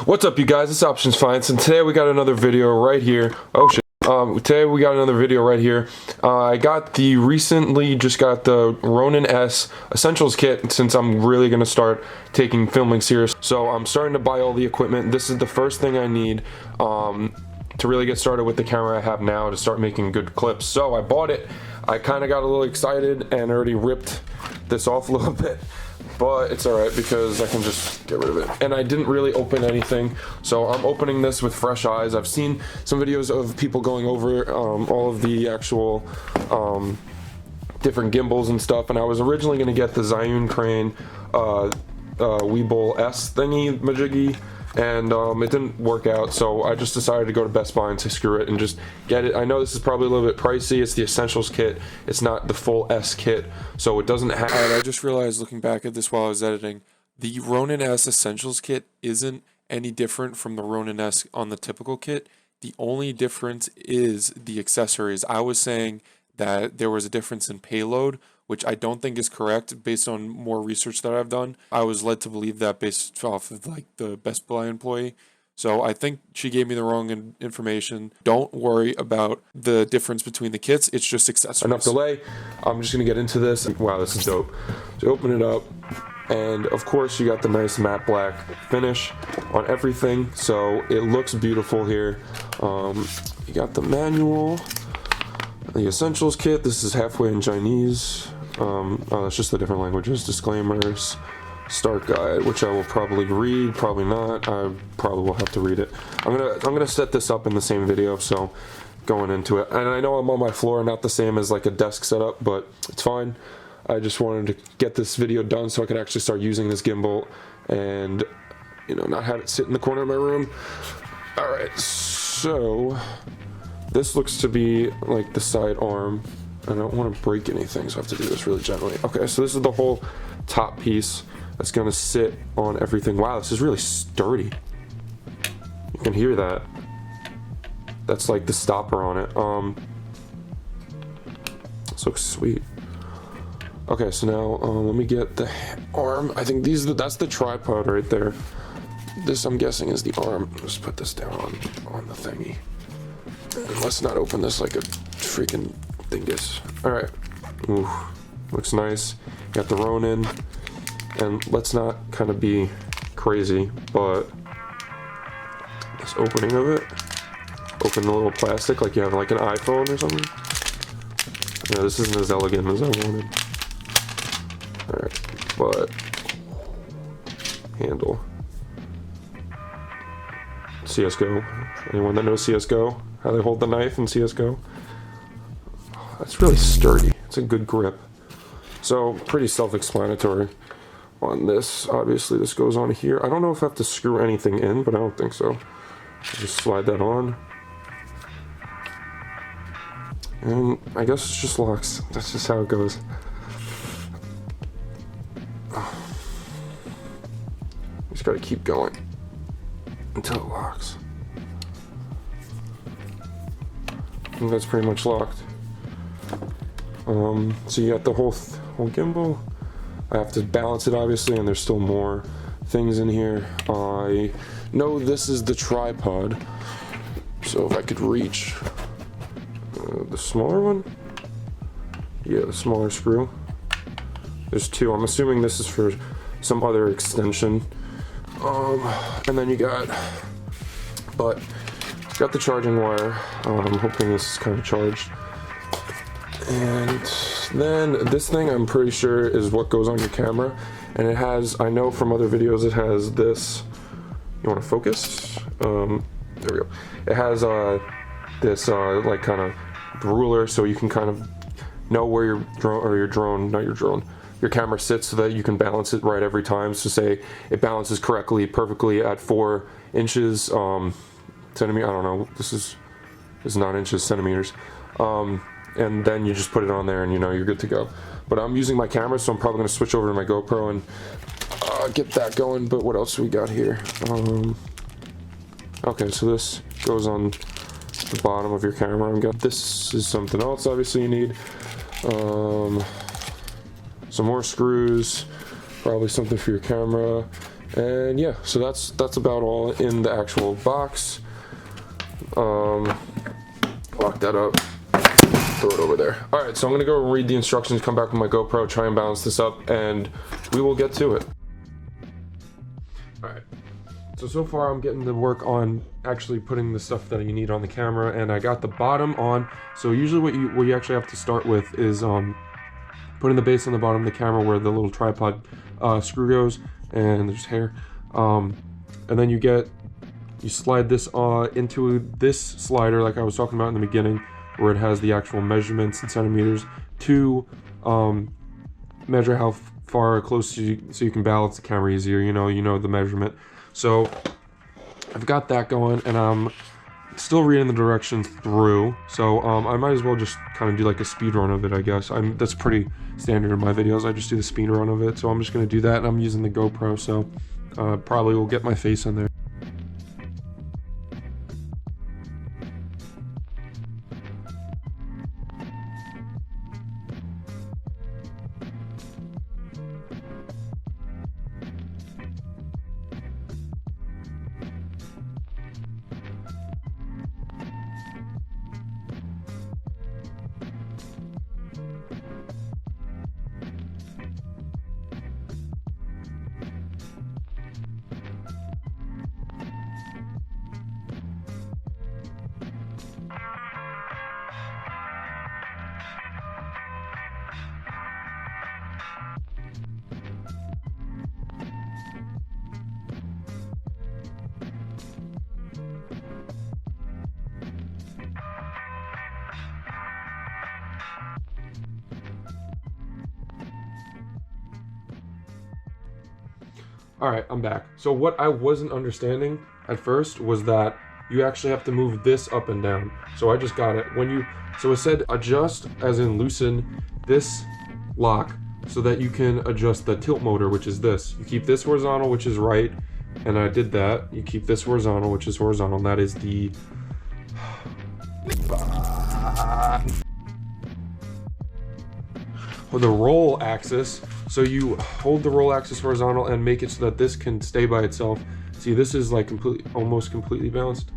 What's up, you guys? It's Options Finance, and today we got another video right here. Oh shit. Today we got another video right here. I recently just got the Ronin-S Essentials kit since I'm really gonna start taking filming serious. So I'm starting to buy all the equipment. This is the first thing I need to really get started with the camera I have now to start making good clips. So I bought it. I kind of got a little excited and already ripped this off a little bit. But it's alright because I can just get rid of it. And I didn't really open anything, so I'm opening this with fresh eyes. I've seen some videos of people going over all of the actual different gimbals and stuff, and I was originally going to get the Zhiyun Crane Weeble S thingy majiggy, and it didn't work out, so I just decided to go to Best Buy and say screw it and just get it. I know this is probably a little bit pricey. It's the Essentials kit. It's not the full S kit, so it doesn't have... I just realized looking back at this while I was editing, the Ronin-S Essentials kit isn't any different from the Ronin-S on the typical kit. The only difference is the accessories. I was saying that there was a difference in payload, which I don't think is correct based on more research that I've done. I was led to believe that based off of like the Best Buy employee. So I think she gave me the wrong information. Don't worry about the difference between the kits. It's just accessories. Enough delay. I'm just gonna get into this. Wow, this is dope. So open it up, and of course you got the nice matte black finish on everything. So it looks beautiful here. You got the manual. The Essentials kit, this is halfway in Chinese. Oh, that's just the different languages. Disclaimers, start guide, which I will probably read, probably not. I probably will have to read it. I'm gonna set this up in the same video, so going into it. And I know I'm on my floor, not the same as like a desk setup, but it's fine. I just wanted to get this video done so I could actually start using this gimbal and, you know, not have it sit in the corner of my room. All right, so this looks to be like the side arm. I don't want to break anything, so I have to do this really gently. Okay, so this is the whole top piece that's going to sit on everything. Wow, this is really sturdy. You can hear that. That's like the stopper on it. This looks sweet. Okay, so now let me get the arm. I think that's the tripod right there. This, I'm guessing, is the arm. Just put this down on the thingy. Let's not open this like a freaking dingus. Alright. Ooh. Looks nice. Got the Ronin. And let's not kind of be crazy, but this opening of it. Open the little plastic like you have like an iPhone or something. Yeah, this isn't as elegant as I wanted. Alright. But handle. CSGO. Anyone that knows CSGO? How they hold the knife in CSGO? That's really sturdy. It's a good grip. So, pretty self-explanatory on this. Obviously, this goes on here. I don't know if I have to screw anything in, but I don't think so. Just slide that on. And I guess it just locks. That's just how it goes. Just gotta keep going until it locks. I think that's pretty much locked. So you got the whole gimbal. I have to balance it obviously, and there's still more things in here. I know this is the tripod, so if I could reach the smaller one. Yeah, the smaller screw. There's two. I'm assuming this is for some other extension. And then you got the charging wire. I'm hoping this is kind of charged. And then this thing, I'm pretty sure, is what goes on your camera. And it has, I know from other videos, it has this. You want to focus? There we go. It has this like kind of ruler, so you can kind of know where your camera sits, so that you can balance it right every time. So say it balances correctly, perfectly at 4 inches, centimeter. I don't know. This is not inches, centimeters. And then you just put it on there, and you know you're good to go. But I'm using my camera, so I'm probably going to switch over to my GoPro and get that going. But what else do we got here? Okay, so this goes on the bottom of your camera. This is something else obviously you need. Some more screws, probably something for your camera. And yeah, so that's about all in the actual box. Lock that up, throw it over there. All right, so I'm gonna go read the instructions, come back with my GoPro, try and balance this up, and we will get to it. All right, so far I'm getting to work on actually putting the stuff that you need on the camera, and I got the bottom on. So usually what you actually have to start with is putting the base on the bottom of the camera where the little tripod screw goes, and there's hair, and then you slide this into this slider like I was talking about in the beginning, where it has the actual measurements in centimeters to measure how far close so you can balance the camera easier. You know the measurement. So I've got that going, and I'm still reading the directions through. So I might as well just kind of do like a speed run of it, I guess. That's pretty standard in my videos. I just do the speed run of it. So I'm just gonna do that, and I'm using the GoPro, so probably will get my face in there. Alright, I'm back. So what I wasn't understanding at first was that you actually have to move this up and down. So I just got it. So it said adjust, as in loosen this lock so that you can adjust the tilt motor, which is this. You keep this horizontal, which is right, and I did that. You keep this horizontal, which is horizontal, and that is the roll axis. So you hold the roll axis horizontal and make it so that this can stay by itself. See, this is like almost completely balanced.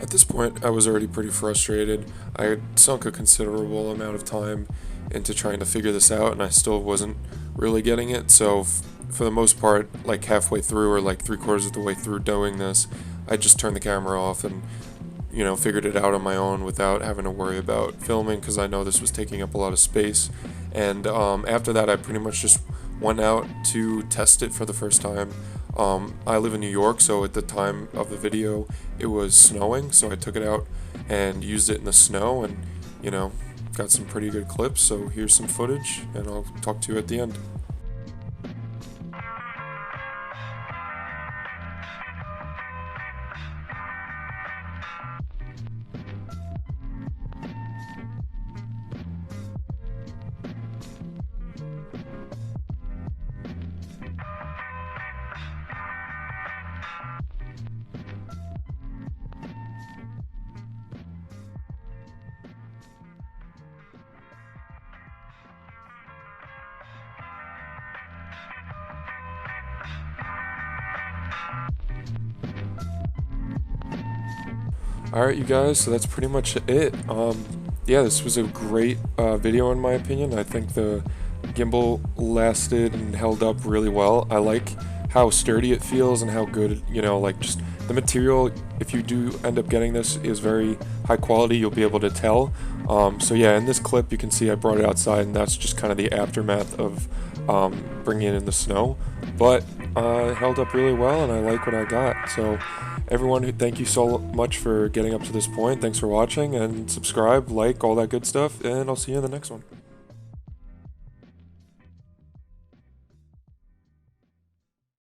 At this point, I was already pretty frustrated. I had sunk a considerable amount of time into trying to figure this out, and I still wasn't really getting it. So for the most part, like halfway through or like 3/4 of the way through doing this, I just turned the camera off and figured it out on my own without having to worry about filming, because I know this was taking up a lot of space. And after that, I pretty much just went out to test it for the first time. I live in New York, so at the time of the video it was snowing, so I took it out and used it in the snow, and got some pretty good clips. So here's some footage, and I'll talk to you at the end. Alright, you guys, so that's pretty much it. Yeah, this was a great video in my opinion. I think the gimbal lasted and held up really well. I like how sturdy it feels and how good, like just The material, if you do end up getting this, is very high quality. You'll be able to tell. So yeah, in this clip you can see I brought it outside, and that's just kind of the aftermath of bringing it in the snow. But it held up really well, and I like what I got. So everyone, thank you so much for getting up to this point. Thanks for watching, and subscribe, like, all that good stuff, and I'll see you in the next one.